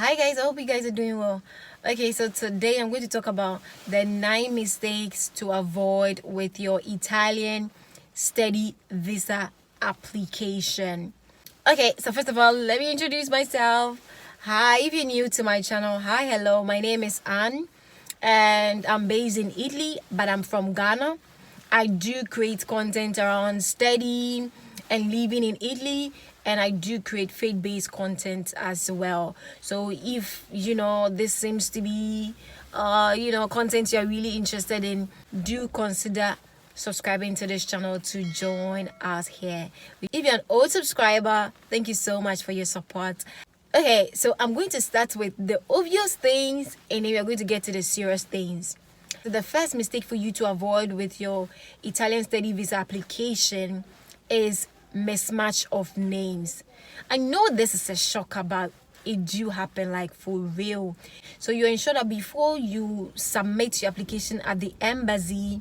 Hi guys, I hope you guys are doing well. Okay, so today I'm going to talk about the 9 mistakes to avoid with your Italian study visa application. Okay, so first of all, let me introduce myself. Hi, if you're new to my channel, hi, hello, my name is Anne and I'm based in Italy, but I'm from Ghana. I do create content around studying and living in Italy, and I do create faith-based content as well. So if this seems to be content you're really interested in, do consider subscribing to this channel to join us here. If you're an old subscriber, thank you so much for your support. Okay, so I'm going to start with the obvious things and then we're going to get to the serious things. So the first mistake for you to avoid with your Italian study visa application is mismatch of names. I know this is a shocker, but it do happen, like for real. So you ensure that before you submit your application at the embassy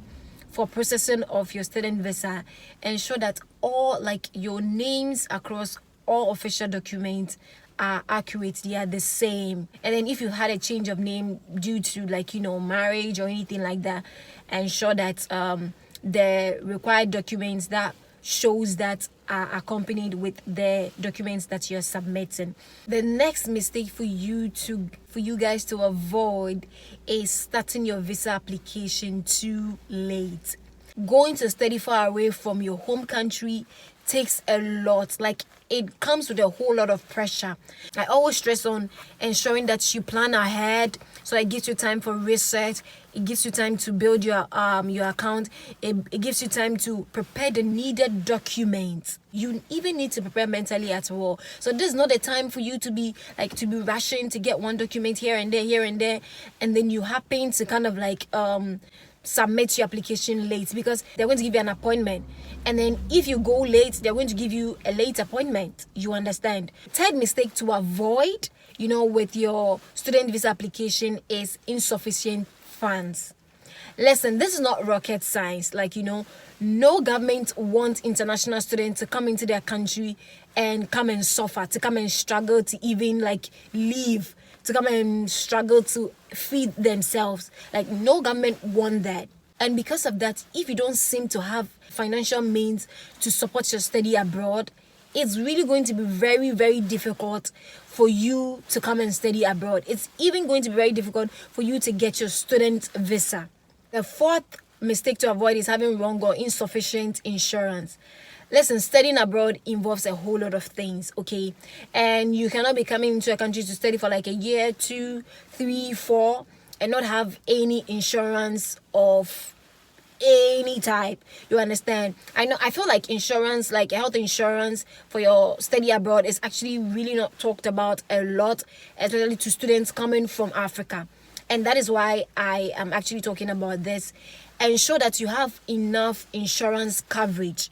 for processing of your student visa, ensure that all like your names across all official documents are accurate, they are the same. And then if you had a change of name due to marriage or anything like that, ensure that the required documents that shows that are accompanied with the documents that you're submitting. The next mistake for you guys to avoid is starting your visa application too late. Going to study far away from your home country takes a lot. Like, it comes with a whole lot of pressure. I always stress on ensuring that you plan ahead, so it gives you time for research, it gives you time to build your account, it gives you time to prepare the needed documents. You even need to prepare mentally as well. So this is not a time for you to be rushing to get one document here and there, and then you happen to kind of submit your application late, because they're going to give you an appointment, and then if you go late, they're going to give you a late appointment. You understand? Third mistake to avoid with your student visa application is insufficient funds. Listen, this is not rocket science. No government wants international students to come into their country and come and suffer, to come and struggle to even live, to come and struggle to feed themselves. No government want that. And because of that, if you don't seem to have financial means to support your study abroad, it's really going to be very, very difficult for you to come and study abroad. It's even going to be very difficult for you to get your student visa. The fourth mistake to avoid is having wrong or insufficient insurance. Listen, studying abroad involves a whole lot of things, okay? And you cannot be coming into a country to study for a year, 2, 3, 4, and not have any insurance of any type. You understand? I feel like insurance, like health insurance for your study abroad, is actually really not talked about a lot, especially to students coming from Africa. And that is why I am actually talking about this. Ensure that you have enough insurance coverage.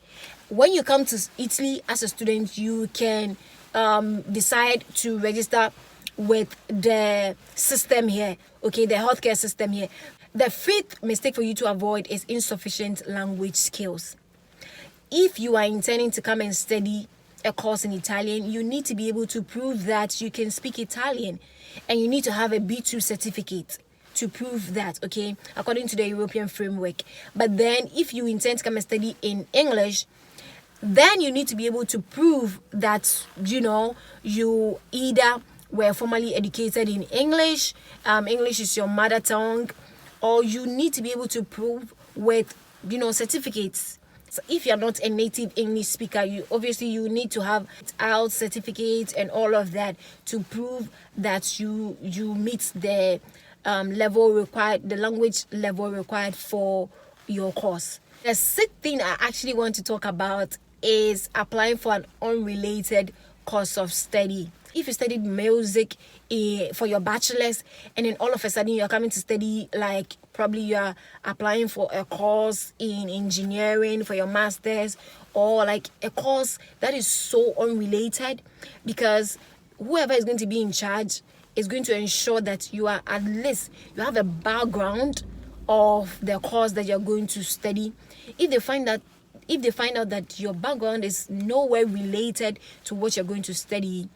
When you come to Italy as a student, you can decide to register with the system here, okay, the healthcare system here. The fifth mistake for you to avoid is insufficient language skills. If you are intending to come and study a course in Italian, you need to be able to prove that you can speak Italian, and you need to have a B2 certificate to prove that, okay, according to the European framework. But then if you intend to come and study in English, then you need to be able to prove that you either were formally educated in English, English is your mother tongue, or you need to be able to prove with certificates. So if you're not a native English speaker, you need to have IELTS certificates and all of that to prove that you meet the level required, the language level required for your course. The sixth thing I actually want to talk about is applying for an unrelated course of study. If you studied music for your bachelor's, and then all of a sudden you're coming to study, probably you're applying for a course in engineering for your master's, or a course that is so unrelated, because whoever is going to be in charge is going to ensure that you are, at least you have a background of the course that you're going to study. If they find out that your background is nowhere related to what you're going to study,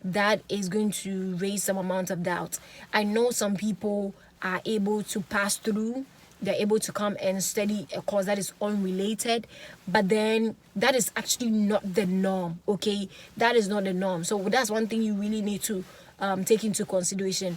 that is going to raise some amount of doubt. I know some people are able to pass through, they're able to come and study a course that is unrelated, but then that is actually not the norm. Okay, that is not the norm. So that's one thing you really need to take into consideration.